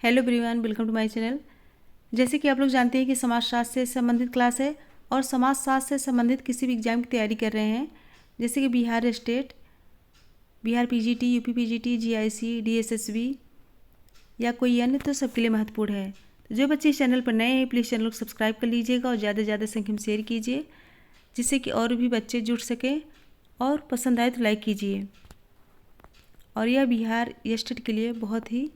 Hello everyone, welcome to my channel. जैसे कि आप लोग जानते हैं कि समाजशास्त्र से संबंधित क्लास है और समाजशास्त्र से संबंधित किसी भी एग्जाम की तैयारी कर रहे हैं, जैसे कि Bihar state, Bihar PGT, UP PGT, GIC, DSSB या कोई अन्य, तो सबके लिए महत्वपूर्ण है। तो जो बच्चे इस चैनल पर नए हैं, प्लीज़ चैनल को सब्सक्राइब कर लीजिएगा और ज़्यादा से ज़्यादा संख्या में शेयर कीजिए, जिससे कि और भी बच्चे जुड़ सकें, और पसंद आए तो लाइक कीजिए। और यह बिहार स्टेट के लिए बहुत ही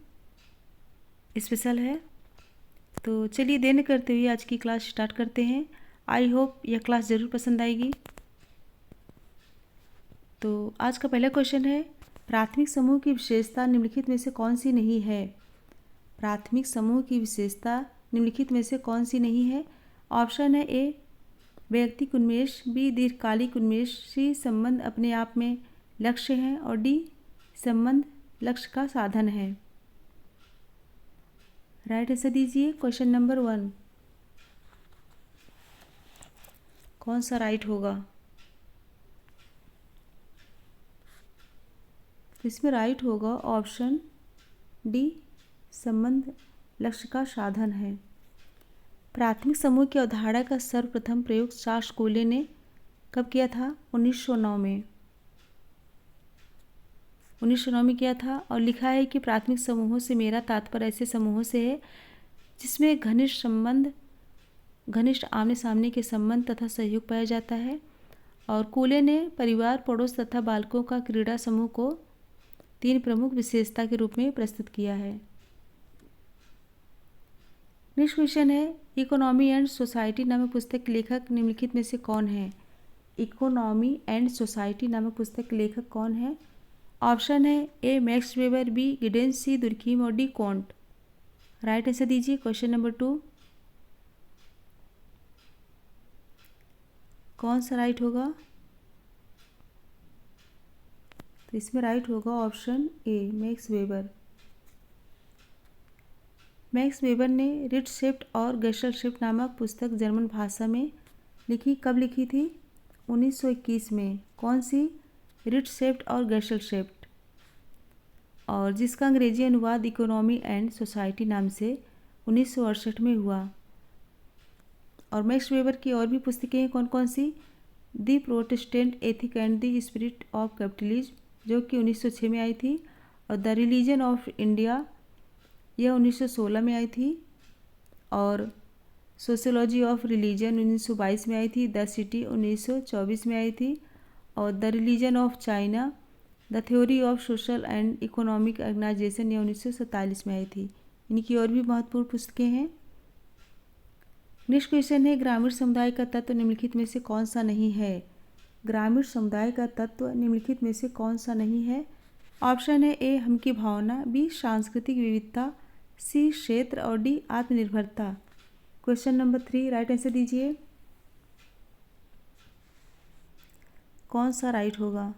स्पेशल है। तो चलिए देर न करते हुए आज की क्लास स्टार्ट करते हैं। आई होप यह क्लास ज़रूर पसंद आएगी। तो आज का पहला क्वेश्चन है, प्राथमिक समूह की विशेषता निम्नलिखित में से कौन सी नहीं है? प्राथमिक समूह की विशेषता निम्नलिखित में से कौन सी नहीं है? ऑप्शन है ए वैयक्तिक उन्मेष, बी दीर्घकालिक उन्मेष, सी संबंध अपने आप में लक्ष्य है, और डी संबंध लक्ष्य का साधन है। राइट आंसर दीजिए। क्वेश्चन नंबर 1 कौन सा राइट होगा? तो इसमें राइट होगा ऑप्शन डी, संबंध लक्ष्य का साधन है। प्राथमिक समूह की अवधारणा का सर्वप्रथम प्रयोग चार्ल्स कोले ने कब किया था? 1909 में। 1909 में किया था, और लिखा है कि प्राथमिक समूहों से मेरा तात्पर्य ऐसे समूहों से है जिसमें घनिष्ठ आमने सामने के संबंध तथा सहयोग पाया जाता है। और कोले ने परिवार, पड़ोस तथा बालकों का क्रीड़ा समूह को 3 प्रमुख विशेषता के रूप में प्रस्तुत किया है। नेक्स्ट क्वेश्चन है, इकोनॉमी एंड सोसाइटी नामक पुस्तक के लेखक निम्नलिखित में से कौन है? इकोनॉमी एंड सोसाइटी नामक पुस्तक के लेखक कौन है? ऑप्शन है ए मैक्स वेबर, बी गिडेन, सी दुर्कीम, और डी कॉन्ट। राइट आंसर दीजिए। क्वेश्चन नंबर 2 कौन सा राइट होगा? तो इसमें राइट होगा option A max weber. Max weber ने रिट्शेफ्ट और गेशलशिफ्ट नामक पुस्तक जर्मन भाषा में लिखी। कब लिखी थी? 1921 में। कौन सी? रिट्शेफ्ट और गेशलशिफ्ट, और जिसका अंग्रेजी अनुवाद इकोनॉमी एंड सोसाइटी नाम से 1968 में हुआ। और मैक्स वेबर की और भी पुस्तकें हैं, कौन कौन सी? The protestant ethic and the spirit of capitalism, जो कि 1906 में आई थी, और द रिलीजन ऑफ इंडिया, यह 1916 में आई थी, और सोशियोलॉजी ऑफ रिलीजन 1922 में आई थी, द सिटी 1924 में आई थी, और the religion of China, the theory of social and economic organization, यह 1947 में आई थी। इनकी और भी महत्वपूर्ण पुस्तकें हैं। नेक्स्ट क्वेश्चन है, ग्रामीण समुदाय का तत्व निम्नलिखित में से कौन सा नहीं है? ग्रामीण समुदाय का तत्व निम्नलिखित में से कौन सा नहीं है? ऑप्शन है ए हम की भावना, बी सांस्कृतिक विविधता, सी क्षेत्र, और डी आत्मनिर्भरता। क्वेश्चन नंबर 3 राइट आंसर दीजिए। कौन सा राइट होगा?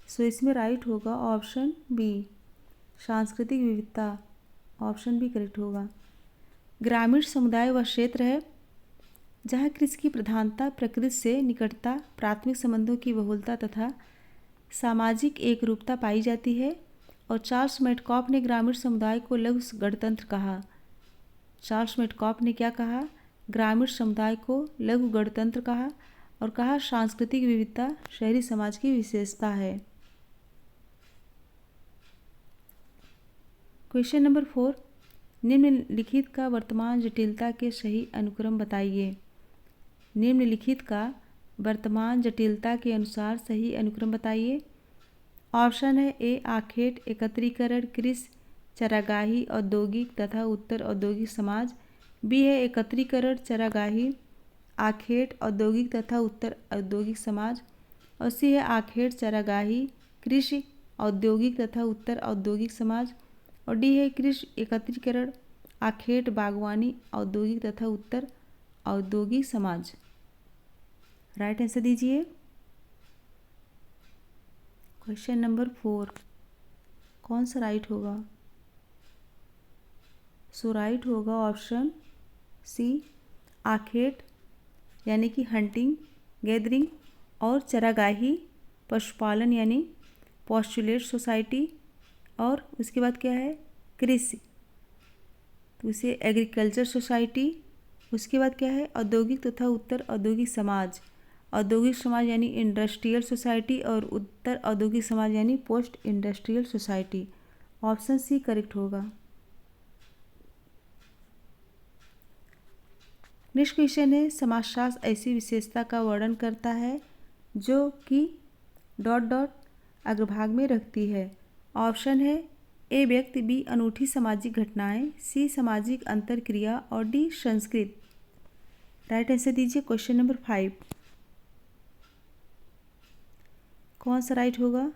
सो इसमें राइट होगा ऑप्शन बी सांस्कृतिक विविधता। ऑप्शन बी करेक्ट होगा। ग्रामीण समुदाय वह क्षेत्र है जहाँ कृषि की प्रधानता, प्रकृति से निकटता, प्राथमिक संबंधों की बहुलता तथा सामाजिक एकरूपता पाई जाती है। और चार्ल्स मेटकॉफ ने ग्रामीण समुदाय को लघु गणतंत्र कहा। चार्ल्स मेटकॉफ ने क्या कहा? ग्रामीण समुदाय को लघु गणतंत्र कहा, और कहा सांस्कृतिक विविधता शहरी समाज की विशेषता है। क्वेश्चन नंबर 4 निम्नलिखित का वर्तमान जटिलता के सही अनुक्रम बताइए। निम्नलिखित का वर्तमान जटिलता के अनुसार सही अनुक्रम बताइए। ऑप्शन है ए आखेट, एकत्रीकरण, कृषि, चारागाही, औद्योगिक तथा उत्तर औद्योगिक समाज, बी है एकत्रीकरण, चारागाही, आखेट, औद्योगिक तथा उत्तर औद्योगिक समाज, और सी है आखेट, चारागाही, कृषि, औद्योगिक तथा उत्तर औद्योगिक समाज, और डी है कृषि, एकत्रीकरण, आखेट, बागवानी, औद्योगिक तथा उत्तर औद्योगिक समाज। राइट आंसर दीजिए। क्वेश्चन नंबर 4 कौन सा राइट होगा? सो राइट होगा ऑप्शन सी आखेट, यानी कि हंटिंग, गैदरिंग, और चरागाही, पशुपालन, यानी पॉस्चुलेट सोसाइटी, और उसके बाद क्या है, कृषि, तो उसे एग्रीकल्चर सोसाइटी। उसके बाद क्या है, औद्योगिक तथा उत्तर औद्योगिक समाज। औद्योगिक समाज यानी इंडस्ट्रियल सोसाइटी और उत्तर औद्योगिक समाज यानी post industrial society. Option C correct होगा। नेक्स्ट क्वेश्चन है, समाजशास्त्र ऐसी विशेषता का वर्णन करता है जो कि डॉट डॉट अग्रभाग में रखती है। ऑप्शन है ए व्यक्ति, बी अनूठी सामाजिक घटनाएं, सी सामाजिक अंतरक्रिया और डी संस्कृत। राइट आंसर दीजिए क्वेश्चन नंबर 5। कौन सा राइट होगा?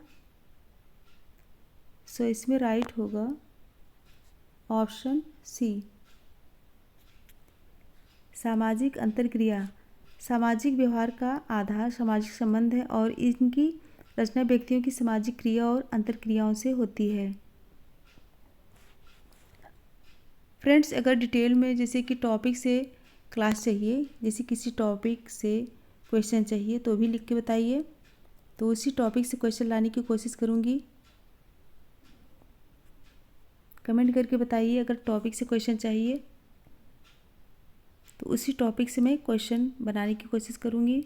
सो इसमें राइट होगा ऑप्शन सी, सामाजिक अंतरक्रिया। सामाजिक व्यवहार का आधार सामाजिक संबंध है और इनकी रचना व्यक्तियों की सामाजिक क्रिया और अंतरक्रियाओं से होती है। फ्रेंड्स, अगर डिटेल में जैसे कि टॉपिक से क्लास चाहिए, जैसे किसी टॉपिक से क्वेश्चन चाहिए तो भी लिख के बताइए, तो उसी टॉपिक से क्वेश्चन लाने की कोशिश करूँगी। कमेंट करके बताइए अगर टॉपिक से क्वेश्चन चाहिए तो उसी टॉपिक से मैं क्वेश्चन बनाने की कोशिश करूँगी।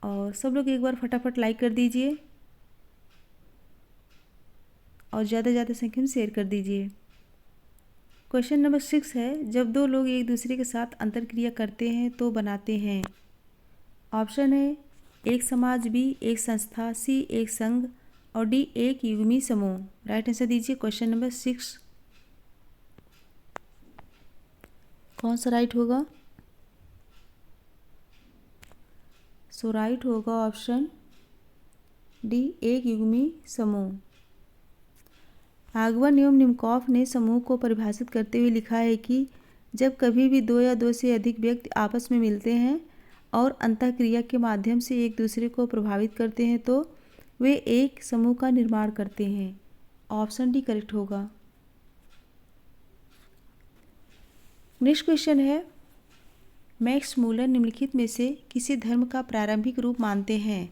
और सब लोग एक बार फटाफट लाइक कर दीजिए और ज़्यादा से ज़्यादा संख्या में शेयर कर दीजिए। क्वेश्चन नंबर 6 है, जब दो लोग एक दूसरे के साथ अंतरक्रिया करते हैं तो बनाते हैं। ऑप्शन है एक समाज, बी एक संस्था, सी एक संघ और डी एक युग्मी समूह। राइट आंसर दीजिए क्वेश्चन नंबर 6। कौन सा राइट होगा? सो राइट होगा ऑप्शन डी एक युग्मी समूह। आगवन एवं निमकॉफ ने समूह को परिभाषित करते हुए लिखा है कि जब कभी भी दो या दो से अधिक व्यक्ति आपस में मिलते हैं और अंतःक्रिया के माध्यम से एक दूसरे को प्रभावित करते हैं तो वे एक समूह का निर्माण करते हैं। ऑप्शन डी करेक्ट होगा। नेक्स्ट क्वेश्चन है, मैक्स मूलर निम्नलिखित में से किसी धर्म का प्रारंभिक रूप मानते हैं।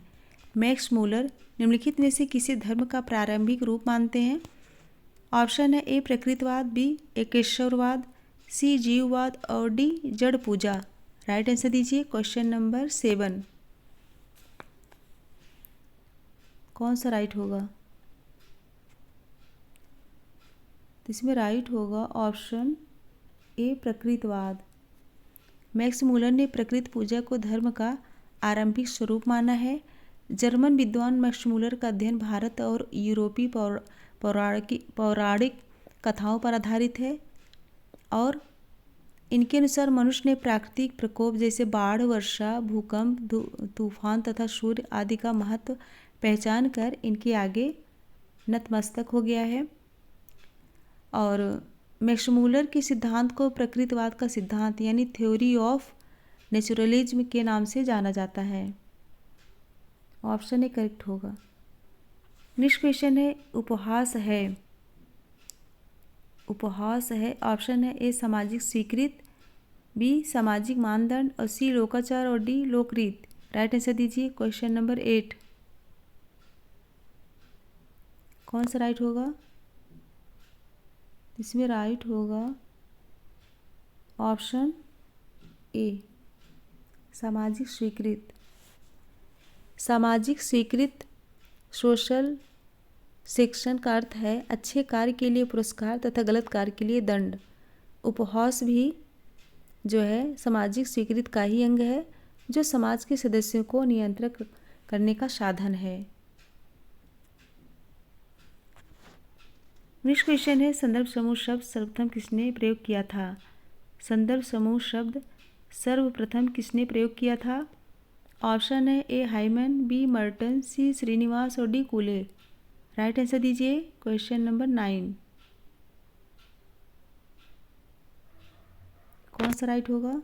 मैक्स मूलर निम्नलिखित में से किसी धर्म का प्रारंभिक रूप मानते हैं। ऑप्शन है ए प्रकृतिवाद, बी एकेश्वरवाद, सी जीववाद और डी जड़ पूजा। राइट आंसर दीजिए क्वेश्चन नंबर 7। कौन सा राइट होगा? इसमें राइट होगा ऑप्शन ए प्रकृतिवाद। मैक्स मूलर ने प्रकृति पूजा को धर्म का आरंभिक स्वरूप माना है। जर्मन विद्वान मैक्स मूलर का अध्ययन भारत और यूरोपीय पौराणिक कथाओं पर आधारित है और इनके अनुसार मनुष्य ने प्राकृतिक प्रकोप जैसे बाढ़, वर्षा, भूकंप, तूफान तथा सूर्य आदि का महत्व पहचान कर इनके आगे नतमस्तक हो गया है। और मैक्स मूलर के सिद्धांत को प्रकृतिवाद का सिद्धांत यानी थ्योरी ऑफ नेचुरलिज्म के नाम से जाना जाता है। ऑप्शन ए करेक्ट होगा। नेक्स्ट क्वेश्चन है, उपहास है। उपहास है। ऑप्शन है ए सामाजिक स्वीकृत, बी सामाजिक मानदंड और सी लोकाचार और डी लोकरीत। राइट आंसर दीजिए क्वेश्चन नंबर 8। कौन सा राइट होगा? इसमें राइट होगा ऑप्शन ए सामाजिक स्वीकृत। सामाजिक स्वीकृत सोशल सेक्शन का अर्थ है अच्छे कार्य के लिए पुरस्कार तथा गलत कार्य के लिए दंड। उपहास भी जो है सामाजिक स्वीकृत का ही अंग है जो समाज के सदस्यों को नियंत्रित करने का साधन है। नेक्स्ट क्वेश्चन है, संदर्भ समूह शब्द सर्वप्रथम किसने प्रयोग किया था। संदर्भ समूह शब्द सर्वप्रथम किसने प्रयोग किया था। ऑप्शन है ए हाइमन, बी मर्टन, सी श्रीनिवास और डी कूले। राइट आंसर दीजिए क्वेश्चन नंबर 9। कौन सा राइट होगा?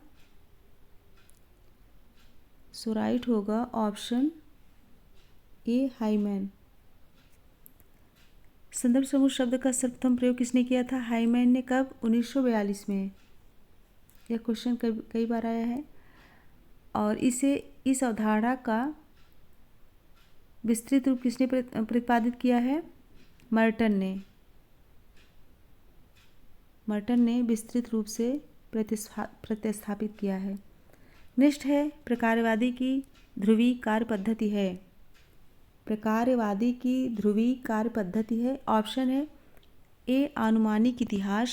सो राइट होगा ऑप्शन ए हाइमन। संदर्भ समूह शब्द का सर्वप्रथम प्रयोग किसने किया था? हाइमन ने। कब? 1942 में। यह क्वेश्चन कई बार आया है और इस अवधारणा का विस्तृत रूप किसने प्रतिपादित किया है? मर्टन ने विस्तृत रूप से प्रतिस्थापित किया है। नेक्स्ट है प्रकारवादी की ध्रुवीय कार्य पद्धति है। प्रकारवादी की ध्रुवीय कार्य पद्धति है। ऑप्शन है ए आनुमानिक इतिहास,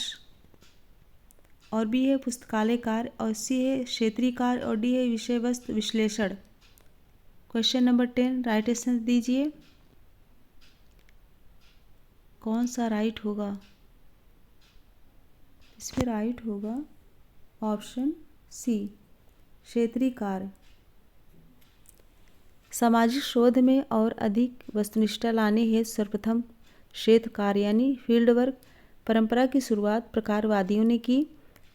और बी है पुस्तकालय कार्य, और सी है क्षेत्रीय कार्य, और डी है विषय वस्तु विश्लेषण। क्वेश्चन नंबर 10 राइट आंसर दीजिए। कौन सा राइट होगा? इसमें राइट होगा ऑप्शन सी क्षेत्रीय कार्य। सामाजिक शोध में और अधिक वस्तुनिष्ठता लाने हेतु सर्वप्रथम क्षेत्र कार्य यानी फील्ड वर्क परंपरा की शुरुआत प्रकारवादियों ने की,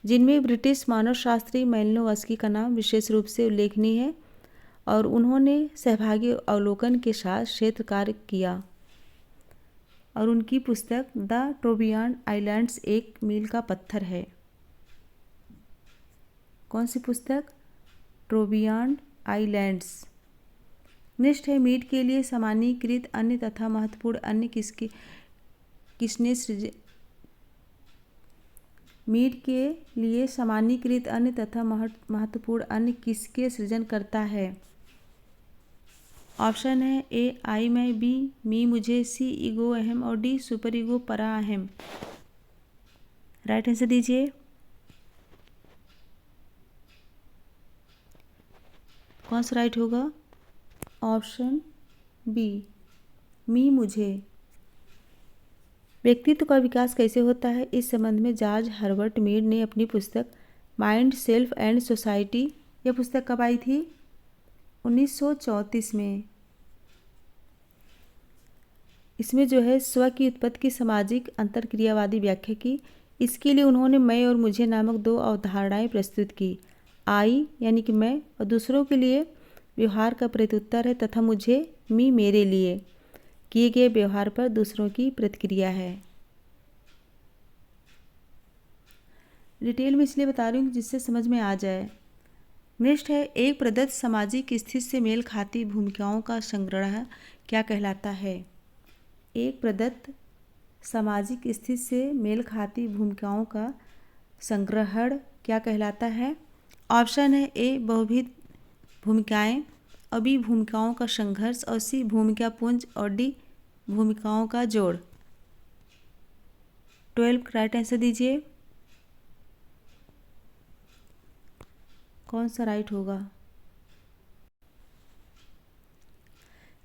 जिनमें ब्रिटिश मानवशास्त्री मैलिनोवस्की का नाम विशेष रूप से उल्लेखनीय है, और उन्होंने सहभागी अवलोकन के साथ क्षेत्र कार्य किया, और उनकी पुस्तक द ट्रोबियान आइलैंड्स एक मील का पत्थर है। कौन सी पुस्तक? ट्रोबियान आइलैंड्स। नेक्स्ट है मीट के लिए सामान्यीकृत अन्य तथा महत्वपूर्ण अन्य किसने सृजन? मीट के लिए सामान्यीकृत अन्य तथा महत्वपूर्ण अन्य किसके सृजन करता है? ऑप्शन है ए आई मैं, बी मी मुझे, सी ईगो अहम, और डी सुपर ईगो परा अहम। राइट आंसर दीजिए। कौन सा राइट होगा? ऑप्शन बी मी मुझे। व्यक्तित्व का विकास कैसे होता है, इस संबंध में जॉर्ज हर्बर्ट मीड ने अपनी पुस्तक माइंड सेल्फ एंड सोसाइटी, यह पुस्तक कब आई थी? 1934 में। इसमें जो है स्व की उत्पत्ति की सामाजिक अंतरक्रियावादी व्याख्या की। इसके लिए उन्होंने मैं और मुझे नामक दो अवधारणाएं प्रस्तुत की। आई यानी कि मैं, और दूसरों के लिए व्यवहार का प्रत्युत्तर है, तथा मुझे मी मेरे लिए किए गए व्यवहार पर दूसरों की प्रतिक्रिया है। डिटेल में इसलिए बता रही हूँ जिससे समझ में आ जाए। नेक्स्ट है एक प्रदत्त सामाजिक स्थिति से मेल खाती भूमिकाओं का संग्रह क्या कहलाता है? एक प्रदत्त सामाजिक स्थिति से मेल खाती भूमिकाओं का संग्रहण क्या कहलाता है? ऑप्शन है ए बहुविध भूमिकाएं, और बी भूमिकाओं का संघर्ष, और सी भूमिका पुंज, और डी भूमिकाओं का जोड़। 12 राइट आंसर दीजिए। कौन सा राइट होगा?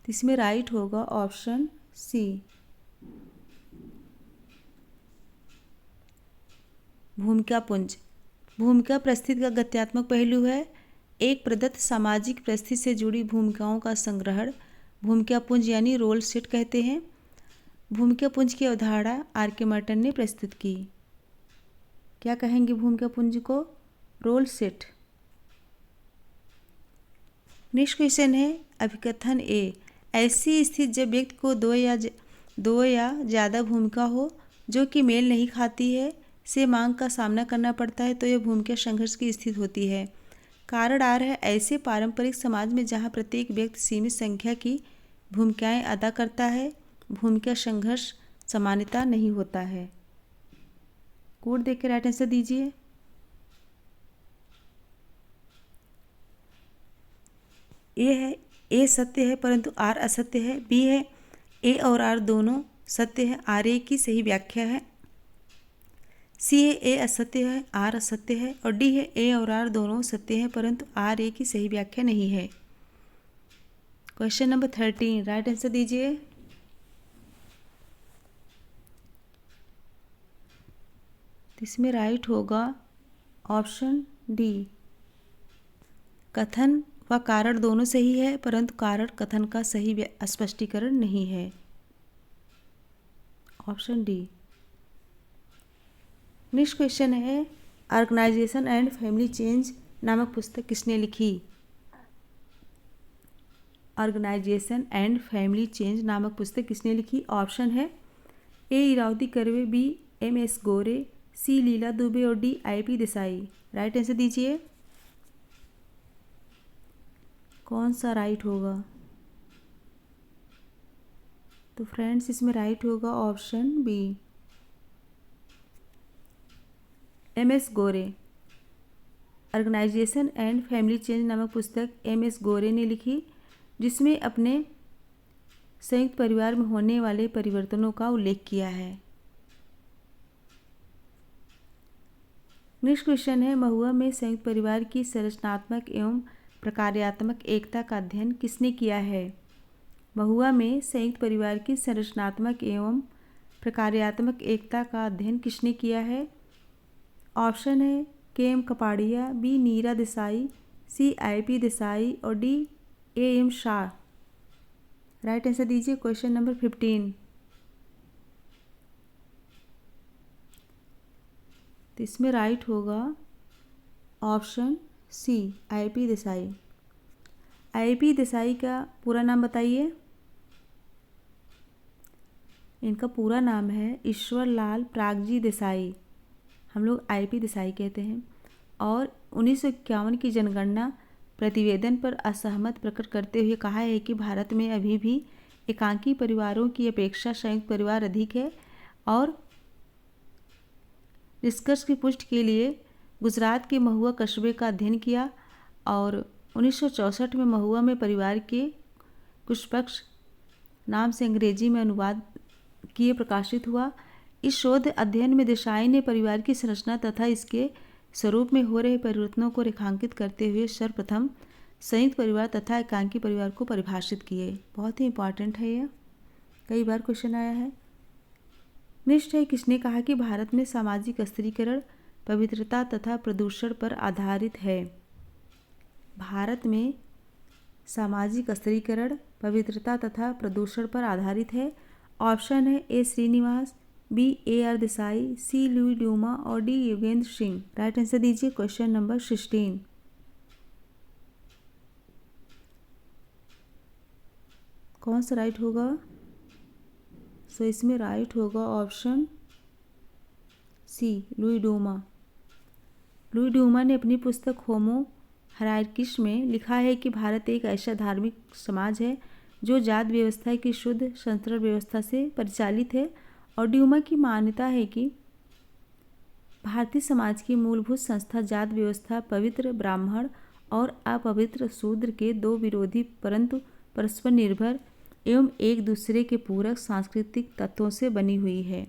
इसमें राइट होगा ऑप्शन सी भूमिका पुंज। भूमिका परिस्थिति का गत्यात्मक पहलू है। एक प्रदत्त सामाजिक परिस्थिति से जुड़ी भूमिकाओं का संग्रहण भूमिका पुंज यानी रोल सेट कहते हैं। भूमिका पुंज की अवधारणा आर के मर्टन ने प्रस्तुत की। क्या कहेंगे भूमिका पुंज को? Role set. नेक्स्ट क्वेश्चन है अभिकथन ए। ऐसी स्थिति जब व्यक्ति को दो या ज़्यादा भूमिका हो जो कि मेल नहीं खाती है से मांग का सामना करना पड़ता है, तो यह भूमिका संघर्ष की स्थिति होती है। कारण आर है ऐसे पारंपरिक समाज में जहाँ प्रत्येक व्यक्ति सीमित संख्या की भूमिकाएं अदा करता है, भूमिका संघर्ष सामान्यता नहीं होता है। कोड देख के राइट आंसर दीजिए। ए है ए सत्य है परंतु आर असत्य है। बी है ए और आर दोनों सत्य है, आर ए की सही व्याख्या है। सी है ए असत्य है, आर असत्य है, और डी है ए और आर दोनों सत्य है परंतु आर ए की सही व्याख्या नहीं है। क्वेश्चन नंबर 13 राइट आंसर दीजिए। इसमें राइट होगा ऑप्शन डी। कथन व कारण दोनों सही है परंतु कारण कथन का सही स्पष्टीकरण नहीं है। Option D. नेक्स्ट क्वेश्चन है ऑर्गेनाइजेशन एंड फैमिली चेंज नामक पुस्तक किसने लिखी? ऑर्गेनाइजेशन एंड फैमिली चेंज नामक पुस्तक किसने लिखी? ऑप्शन है A Irawati Karve, B M S Gore, C Leela Dube, और D I P Desai. Right answer दीजिए। कौन सा राइट होगा? तो फ्रेंड्स इसमें राइट होगा option B. MS. Gore organisation and family change नामक पुस्तक एम.एस. गोरे ने लिखी, जिसमें अपने संयुक्त परिवार में होने वाले परिवर्तनों का उल्लेख किया है। नेक्स्ट क्वेश्चन है, महुआ में संयुक्त परिवार की संरचनात्मक एवं प्रकार्यात्मक एकता का अध्ययन किसने किया है? महुआ में संयुक्त परिवार की संरचनात्मक एवं प्रकार्यात्मक एकता का अध्ययन किसने किया है? ऑप्शन है KM. Kapadia, B. Neera Desai, C. IP. Desai और D. AM. Shah. Right answer दीजिए क्वेश्चन नंबर 15। तो इसमें राइट होगा option C, IP. Desai. IP. Desai का पूरा नाम बताइए। इनका पूरा नाम है ईश्वर लाल प्रागजी देसाई, हम लोग आई.पी. देसाई कहते हैं, और 1951 की जनगणना प्रतिवेदन पर असहमत प्रकट करते हुए कहा है कि भारत में अभी भी एकांकी परिवारों की अपेक्षा संयुक्त परिवार अधिक है, और निष्कर्ष की पुष्टि के लिए गुजरात के महुआ कस्बे का अध्ययन किया और 1964 में महुआ में परिवार के कुछ पक्ष नाम से अंग्रेजी में अनुवाद किए प्रकाशित हुआ। इस शोध अध्ययन में देसाई ने परिवार की संरचना तथा इसके स्वरूप में हो रहे परिवर्तनों को रेखांकित करते हुए सर्वप्रथम संयुक्त परिवार तथा एकांकी परिवार को परिभाषित किए। बहुत ही इंपॉर्टेंट है यह, कई बार क्वेश्चन आया है। नेक्स्ट है, किसने कहा कि भारत में सामाजिक स्थिरीकरण पवित्रता तथा प्रदूषण पर आधारित है? भारत में सामाजिक स्थिरीकरण पवित्रता तथा प्रदूषण पर आधारित है। ऑप्शन है A. Srinivas, B. AR. Desai, C. Louis Dumont और D. Yogendra Singh. Right answer दीजिए क्वेश्चन नंबर 16। कौन सा राइट होगा? सो इसमें राइट होगा option C, Louis Dumont. Louis Dumont ने अपनी पुस्तक होमो हायरार्कीस में लिखा है कि भारत एक ऐसा धार्मिक समाज है जो जात व्यवस्था की शुद्ध संतरण व्यवस्था से परिचालित है, और ड्यूमा की मान्यता है कि भारतीय समाज की मूलभूत संस्था जात व्यवस्था पवित्र ब्राह्मण और अपवित्र शूद्र के दो विरोधी परंतु परस्पर निर्भर एवं एक दूसरे के पूरक सांस्कृतिक तत्वों से बनी हुई है।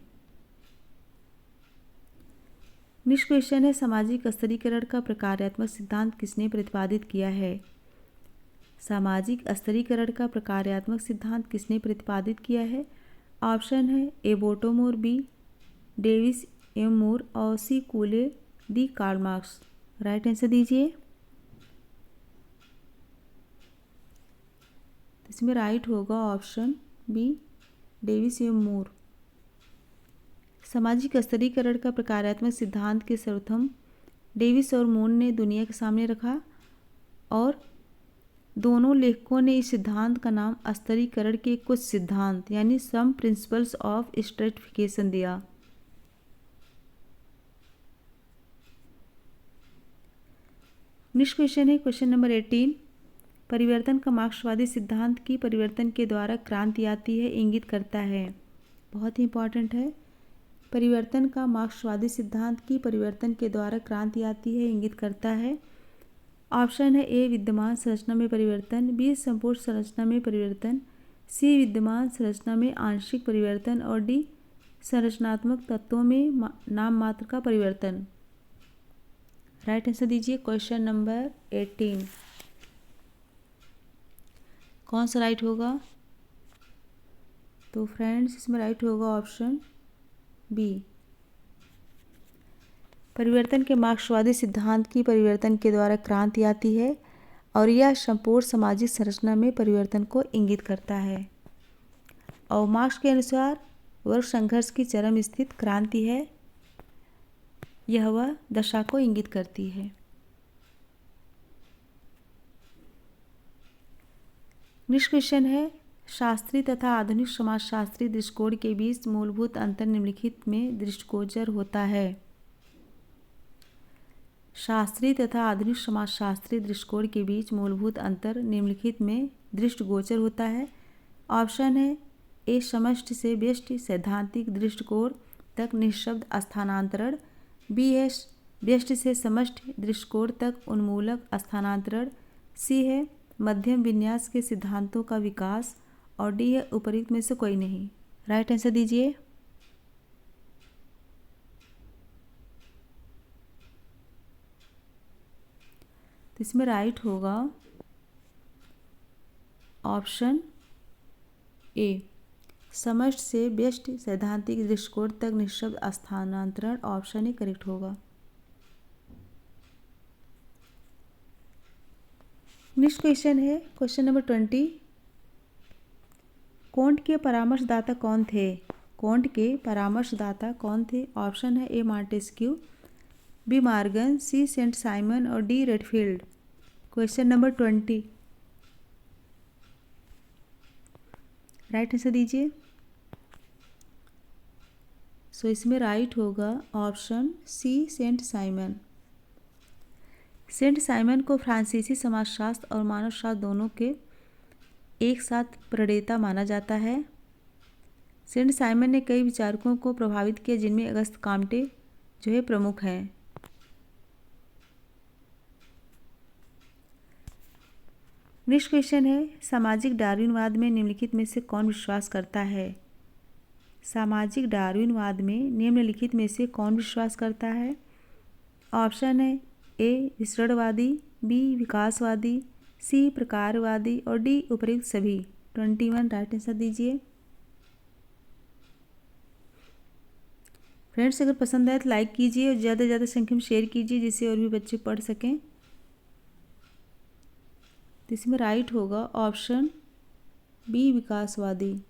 नेक्स्ट क्वेश्चन है, सामाजिक स्तरीकरण का प्रकार्यात्मक सिद्धांत किसने प्रतिपादित किया है? सामाजिक स्तरीकरण का प्रकार्यात्मक सिद्धांत किसने प्रतिपादित किया है? ऑप्शन है A. Bottomore, B. Davis M. Moore और C. Cooley, D. Karl Marx. Right answer दीजिए। इसमें राइट होगा option B, Davis M. Moore. सामाजिक स्तरीकरण का प्रकार्यात्मक सिद्धांत के सर्वप्रथम डेविस और मूर ने दुनिया के सामने रखा, और दोनों लेखकों ने इस सिद्धांत का नाम स्तरीकरण के कुछ सिद्धांत यानी सम प्रिंसिपल्स ऑफ स्ट्रेटिफिकेशन दिया। नेक्स्ट क्वेश्चन है क्वेश्चन नंबर 18। परिवर्तन का मार्क्सवादी सिद्धांत की परिवर्तन के द्वारा क्रांति आती है इंगित करता है। बहुत ही इंपॉर्टेंट है। परिवर्तन का मार्क्सवादी सिद्धांत की परिवर्तन के द्वारा क्रांति आती है इंगित करता है। ऑप्शन है ए. विद्यमान संरचना में परिवर्तन, बी. संपूर्ण संरचना में परिवर्तन, सी. विद्यमान संरचना में आंशिक परिवर्तन और डी. संरचनात्मक तत्वों में नाम मात्र का परिवर्तन। राइट आंसर दीजिए क्वेश्चन नंबर 18। कौन सा राइट होगा? तो फ्रेंड्स इसमें राइट होगा ऑप्शन बी। परिवर्तन के मार्क्सवादी सिद्धांत की परिवर्तन के द्वारा क्रांति आती है और यह संपूर्ण सामाजिक संरचना में परिवर्तन को इंगित करता है। और मार्क्स के अनुसार वर्ग संघर्ष की चरम स्थित क्रांति है, यह वह दशा को इंगित करती है। नेक्स्ट क्वेश्चन है, शास्त्रीय तथा आधुनिक समाजशास्त्रीय दृष्टिकोण के बीच मूलभूत अंतर निम्नलिखित में दृष्टिगोचर होता है। शास्त्रीय तथा आधुनिक समाजशास्त्रीय दृष्टिकोण के बीच मूलभूत अंतर निम्नलिखित में दृष्टिगोचर होता है। ऑप्शन है ए समष्टि से व्यष्टि सैद्धांतिक दृष्टिकोण तक निःशब्द स्थानांतरण, बी है व्यष्टि से समष्टि दृष्टिकोण तक उन्मूलक स्थानांतरण, सी है मध्यम विन्यास के सिद्धांतों का विकास और डी है उपर्युक्त में से कोई नहीं। राइट आंसर दीजिए। तो इसमें राइट होगा ऑप्शन ए, समष्टि से व्यष्टि सैद्धांतिक दृष्टिकोण तक निःशब्द स्थानांतरण, ऑप्शन ए करेक्ट होगा। नेक्स्ट क्वेश्चन है क्वेश्चन नंबर 20। कोंट के परामर्शदाता कौन थे? कोंट के परामर्शदाता कौन थे? ऑप्शन है A Montesquieu, B Morgan, C Saint Simon और D Redfield. Question number 20, right answer दीजिए। सो इसमें राइट होगा option C Saint Simon. Saint Simon को फ्रांसीसी समाजशास्त्र और मानवशास्त्र दोनों के एक साथ प्रणेता माना जाता है। सेंट साइमन ने कई विचारकों को प्रभावित किया, जिनमें अगस्त काम्टे जो है प्रमुख हैं। नेक्स्ट क्वेश्चन है सामाजिक डार्विनवाद में निम्नलिखित में से कौन विश्वास करता है? सामाजिक डार्विनवाद में निम्नलिखित में से कौन विश्वास करता है? ऑप्शन है ए विसरणवादी, बी विकासवादी, सी प्रकारवादी और डी उपर्युक्त सभी। 21 राइट आंसर दीजिए। फ्रेंड्स, अगर पसंद आए तो लाइक कीजिए और ज़्यादा से ज़्यादा संख्या में शेयर कीजिए, जिससे और भी बच्चे पढ़ सकें। तो इसमें राइट होगा ऑप्शन बी विकासवादी।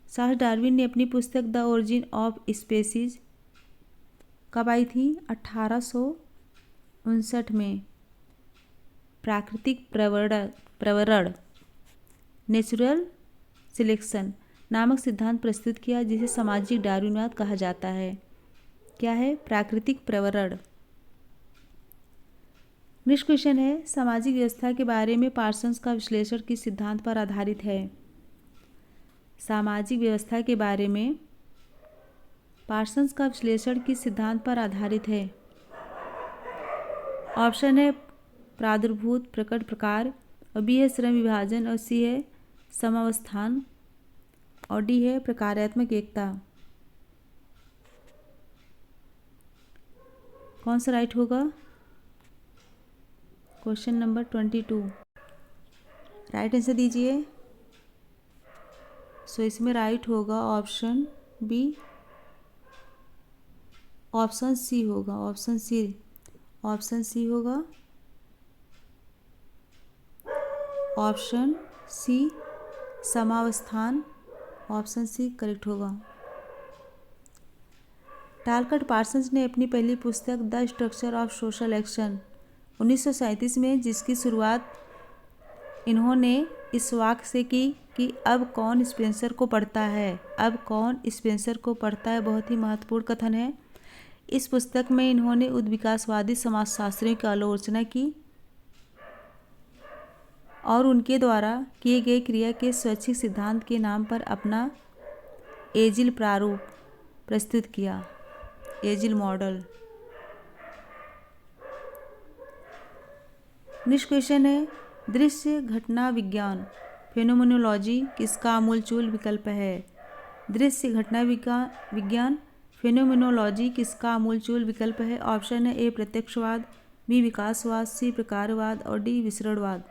चार्ल्स डार्विन ने अपनी पुस्तक द ओरिजिन ऑफ स्पीसीज कब आई थी? 1859 में। प्राकृतिक प्रवरण नेचुरल सिलेक्शन नामक सिद्धांत प्रस्तुत किया, जिसे सामाजिक डार्विनवाद कहा जाता है। क्या है? प्राकृतिक प्रवरण। नेक्स्ट क्वेश्चन है सामाजिक व्यवस्था के बारे में पार्सन्स का विश्लेषण किस सिद्धांत पर आधारित है? सामाजिक व्यवस्था के बारे में पार्सन्स का विश्लेषण किस सिद्धांत पर आधारित है? ऑप्शन है प्रादुर्भूत प्रकट प्रकार और बी है श्रम विभाजन और सी है समावस्थान और डी है प्रकारात्मक एकता। कौन सा राइट होगा? क्वेश्चन नंबर 22, राइट आंसर दीजिए। सो इसमें राइट होगा ऑप्शन बी, ऑप्शन सी होगा, ऑप्शन सी होगा, ऑप्शन सी समावस्थान, ऑप्शन सी करेक्ट होगा। टालकट पार्सन्स ने अपनी पहली पुस्तक the structure of social action 1937 में, जिसकी शुरुआत इन्होंने इस वाक्य से की कि अब कौन स्पेंसर को पढ़ता है? अब कौन स्पेंसर को पढ़ता है बहुत ही महत्वपूर्ण कथन है। इस पुस्तक में इन्होंने उद्विकासवादी समाजशास्त्रियों की आलोचना की और उनके द्वारा किए गए क्रिया के स्वैच्छिक सिद्धांत के नाम पर अपना एजिल प्रारूप प्रस्तुत किया, एजिल मॉडल। नेक्स्ट क्वेश्चन है दृश्य घटना विज्ञान फेनोमेनोलॉजी किसका आमूलचूल विकल्प है? दृश्य घटना विज्ञान फेनोमेनोलॉजी किसका आमूलचूल विकल्प है? ऑप्शन है ए प्रत्यक्षवाद, बी विकासवाद, सी प्रकारवाद और डी विसरणवाद।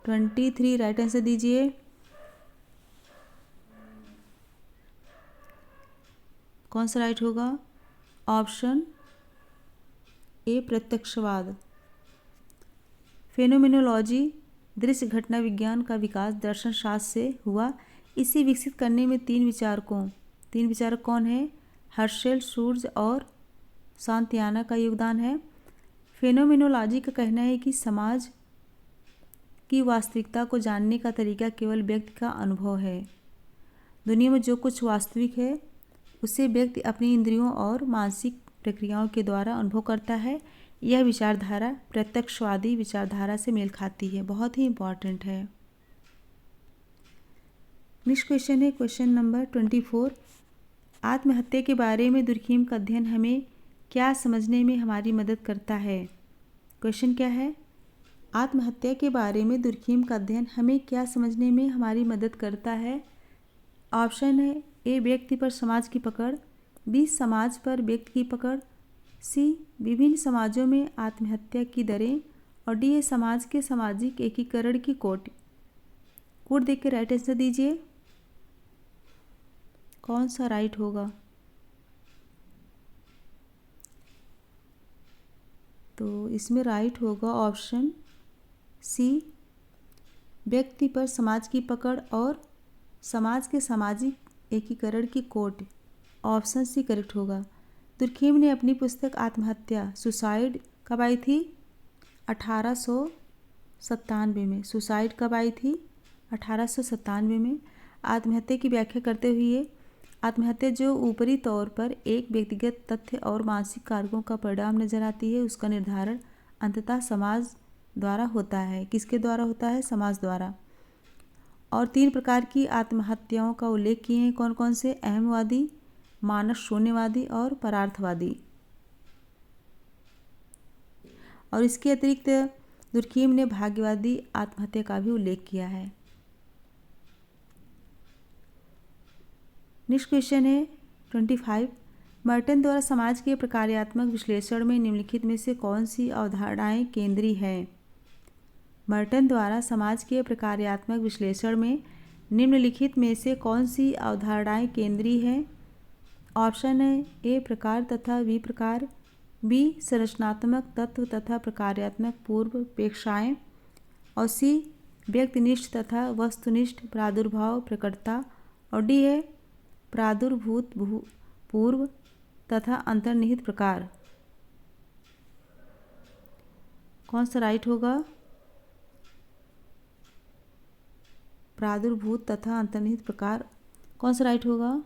23 राइट आंसर दीजिए। कौन सा राइट होगा? Option A प्रत्यक्षवाद। फेनोमेनोलॉजी दृश्य घटना विज्ञान का विकास दर्शन शास्त्र से हुआ। इसे विकसित करने में तीन विचारक कौन है? हर्शेल, शूर्ज और सांतियाना का योगदान है। फेनोमेनोलॉजी का कहना है कि समाज की वास्तविकता को जानने का तरीका केवल व्यक्ति का अनुभव है। दुनिया में जो कुछ वास्तविक है उसे व्यक्ति अपनी इंद्रियों और मानसिक प्रक्रियाओं के द्वारा अनुभव करता है। यह विचारधारा प्रत्यक्षवादी विचारधारा से मेल खाती है, बहुत ही इम्पॉर्टेंट है। नेक्स्ट क्वेश्चन है क्वेश्चन नंबर 24। आत्महत्या के बारे में दुर्खीम का अध्ययन हमें क्या समझने में हमारी मदद करता है। क्वेश्चन क्या है, आत्महत्या के बारे में दुर्खीम का अध्ययन हमें क्या समझने में हमारी मदद करता है। ऑप्शन है ए व्यक्ति पर समाज की पकड़, बी समाज पर व्यक्ति की पकड़, सी विभिन्न समाजों में आत्महत्या की दरें और डी है समाज के सामाजिक एकीकरण की कोट देख के राइट आंसर दीजिए। कौन सा राइट होगा। तो इसमें राइट होगा ऑप्शन सी, व्यक्ति पर समाज की पकड़ और समाज के सामाजिक एकीकरण की कोट। ऑप्शन सी करेक्ट होगा। दुर्खीम ने अपनी पुस्तक आत्महत्या सुसाइड कब आई थी। 1897 में। सुसाइड कब आई थी। 1897 में। आत्महत्या की व्याख्या करते हुए आत्महत्या जो ऊपरी तौर पर एक व्यक्तिगत तथ्य और मानसिक कारकों का परिणाम नजर आती है, उसका निर्धारण अंततः समाज द्वारा होता है। किसके द्वारा होता है। समाज द्वारा। और 3 प्रकार की आत्महत्याओं का उल्लेख किए हैं। कौन कौन से। अहमवादी, मानस शून्यवादी और परार्थवादी। और इसके अतिरिक्त दुर्खीम ने भाग्यवादी आत्महत्या का भी उल्लेख किया है। नेक्स्ट क्वेश्चन है 25। मर्टन द्वारा समाज के प्रकार्यात्मक विश्लेषण में निम्नलिखित में से कौन सी अवधारणाएं केंद्रीय हैं। मर्टन द्वारा समाज के प्रकार्यात्मक विश्लेषण में निम्नलिखित में से कौन सी अवधारणाएं केंद्रीय हैं। ऑप्शन है ए प्रकार तथा विप्रकार, बी संरचनात्मक तत्व तथा प्रकार्यात्मक पूर्वापेक्षाएं और सी व्यक्तिनिष्ठ तथा वस्तुनिष्ठ प्रादुर्भाव प्रकटता और डी है प्रादुर्भूत पूर्व तथा अंतर्निहित प्रकार। कौन सा राइट होगा। प्रादुर्भूत तथा अंतर्निहित प्रकार। कौन सा राइट होगा।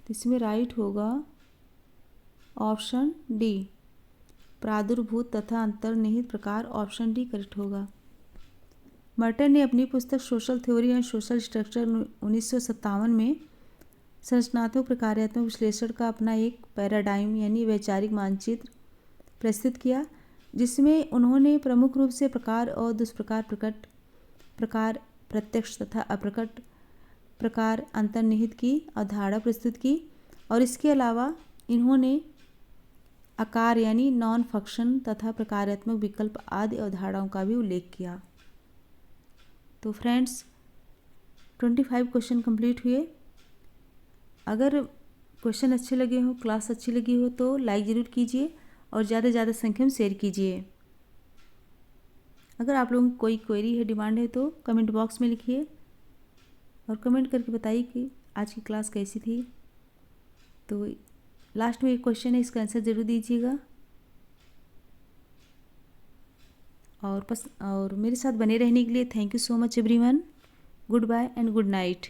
इसमें राइट होगा ऑप्शन डी, प्रादुर्भूत तथा अंतर्निहित प्रकार। ऑप्शन डी करेक्ट होगा। मर्टन ने अपनी पुस्तक social theory and social structure 1957 में संरचनात्मक प्रकार्यात्मक विश्लेषण का अपना एक पैराडाइम यानी वैचारिक मानचित्र प्रस्तुत किया, जिसमें उन्होंने प्रमुख रूप से प्रकार और दुष्प्रकार, प्रकट प्रकार, प्रत्यक्ष तथा अप्रकट प्रकार, अंतर्निहित की अवधारणा प्रस्तुत की। और इसके अलावा इन्होंने आकार यानी नॉन फंक्शन तथा प्रकार्यात्मक विकल्प आदि अवधारणाओं का भी उल्लेख किया। तो फ्रेंड्स 25 क्वेश्चन कंप्लीट हुए। अगर क्वेश्चन अच्छे लगे हो, क्लास अच्छी लगी हो तो लाइक ज़रूर कीजिए और ज़्यादा से ज़्यादा संख्या में शेयर कीजिए। अगर आप लोगों की कोई क्वेरी है, डिमांड है तो कमेंट बॉक्स में लिखिए और कमेंट करके बताइए कि आज की क्लास कैसी थी। तो लास्ट में एक क्वेश्चन है, इसका आंसर ज़रूर दीजिएगा और मेरे साथ बने रहने के लिए thank you so much everyone. Goodbye and good night.